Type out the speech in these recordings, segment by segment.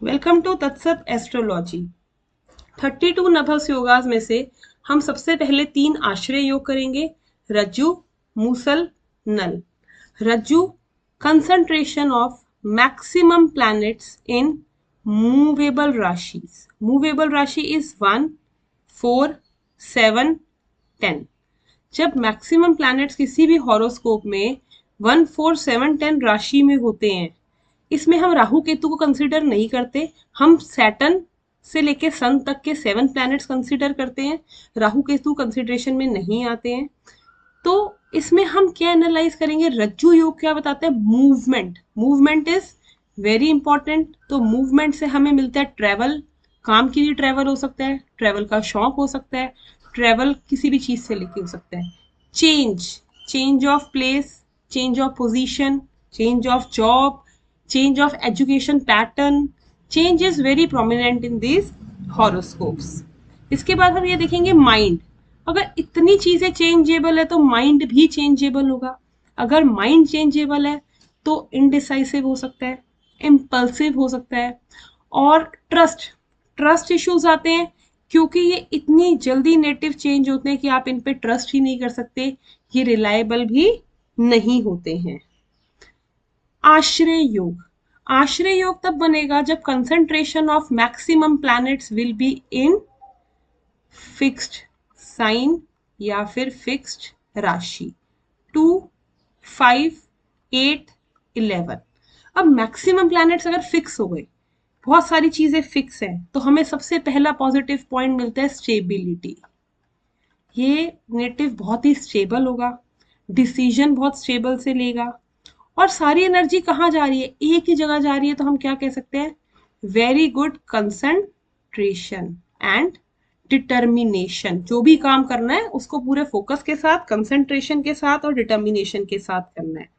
Welcome to तत्सत astrology. 32 नभस योगास में से हम सबसे पहले 3 आश्रय योग करेंगे, रज्जु, मूसल, नल। रज्जु, concentration of maximum planets in movable राशिज। Movable राशि इज 1, 4, 7, 10। जब मैक्सिमम प्लैनेट्स किसी भी हॉरोस्कोप में 1, 4, 7, 10 राशि में होते हैं, इसमें हम राहु केतु को कंसीडर नहीं करते। हम सैटर्न से लेके सन तक के 7 प्लैनेट्स कंसीडर करते हैं। राहु केतु कंसीडरेशन में नहीं आते हैं। तो इसमें हम क्या एनालाइज करेंगे, रज्जु योग क्या बताते हैं, movement. Movement is very important. तो मूवमेंट से हमें मिलता है ट्रेवल, काम के लिए ट्रेवल हो सकता है, ट्रेवल का शौक हो सकता है, ट्रेवल किसी भी चीज से लेके हो सकता है। Change, change of place, change of position, change of job, change of education pattern, change is very prominent in these horoscopes. इसके बाद हम ये देखेंगे माइंड। अगर इतनी चीजें चेंजेबल है तो माइंड भी चेंजेबल होगा। अगर माइंड चेंजेबल है तो इनडिसाइसिव हो सकता है, इम्पल्सिव हो सकता है, और ट्रस्ट इश्यूज आते हैं क्योंकि ये इतनी जल्दी नेटिव चेंज होते हैं कि आप इन पे ट्रस्ट ही नहीं कर सकते, ये रिलायबल भी नहीं होते हैं। आश्रय योग, आश्रय योग तब बनेगा जब concentration of maximum planets will be in fixed sign या फिर फिक्स्ड राशि 2, 5, 8, 11। अब मैक्सिमम प्लैनेट्स अगर फिक्स हो गए, बहुत सारी चीजें फिक्स है, तो हमें सबसे पहला पॉजिटिव पॉइंट मिलता है स्टेबिलिटी। ये नेटिव बहुत ही स्टेबल होगा, डिसीजन बहुत स्टेबल से लेगा, और सारी एनर्जी कहाँ जा रही है, एक ही जगह जा रही है। तो हम क्या कह सकते हैं, very good concentration and determination. जो भी काम करना है उसको पूरे फोकस के साथ, कंसंट्रेशन के साथ और डिटर्मिनेशन के साथ करना है।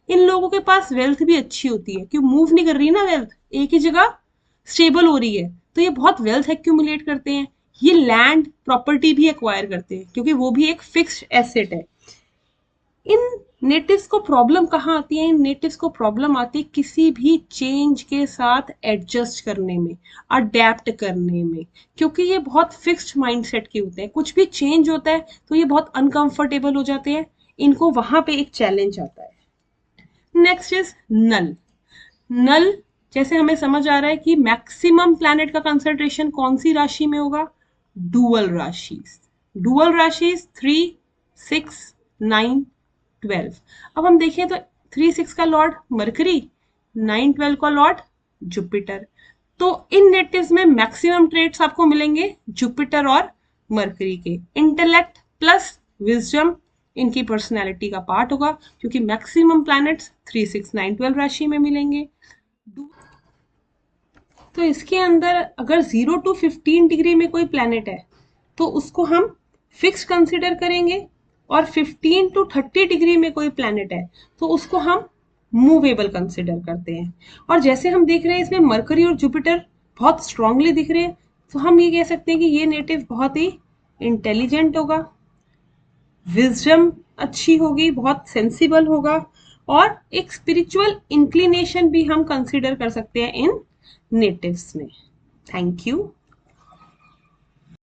इन लोगों के पास वेल्थ भी अच्छी होती है, क्यों मूव नहीं कर रही ना वेल्थ, एक ही जगह स्टेबल हो रही है, तो ये बहुत वेल्थ एक्यूमुलेट करते हैं। ये लैंड प्रॉपर्टी भी एक्वायर करते हैं क्योंकि वो भी एक फिक्स्ड एसेट है। इन नेटिव्स को प्रॉब्लम कहाँ आती है, इन नेटिव्स को प्रॉब्लम आती है किसी भी चेंज के साथ एडजस्ट करने में, अडेप्ट करने में, क्योंकि ये बहुत फिक्स्ड माइंडसेट के होते हैं। कुछ भी चेंज होता है तो ये बहुत अनकंफर्टेबल हो जाते हैं, इनको वहां पे एक चैलेंज आता है। Next is null. नल, जैसे हमें समझ आ रहा है कि मैक्सिमम प्लैनेट का कंसंट्रेशन कौन सी राशि में होगा, डुअल राशिज। डुअल राशिज 3, 6, 9, 12। अब हम देखें तो 3, 6 का लॉर्ड मरकरी, 9, 12 का लॉर्ड जुपिटर। तो इन नेटिव्स में मैक्सिमम ट्रेट्स आपको मिलेंगे जुपिटर और मरकरी के। इंटेलेक्ट प्लस विजडम इनकी पर्सनैलिटी का पार्ट होगा, क्योंकि मैक्सिमम प्लैनेट्स 3, 6, 9, 12 राशि में मिलेंगे। तो इसके अंदर अगर 0 to 15 डिग्री में कोई प्लैनेट है तो उसको हम फिक्स कंसिडर करेंगे, और 15 to 30 डिग्री में कोई प्लैनेट है तो उसको हम मूवेबल कंसिडर करते हैं। और जैसे हम देख रहे हैं इसमें मरकरी और जुपिटर बहुत स्ट्रांगली दिख रहे हैं, तो हम ये कह सकते हैं कि ये नेटिव बहुत ही इंटेलिजेंट होगा, विजडम अच्छी होगी, बहुत सेंसिबल होगा, और एक स्पिरिचुअल इंक्लिनेशन भी हम कंसिडर कर सकते हैं इन नेटिव्स में। Thank you.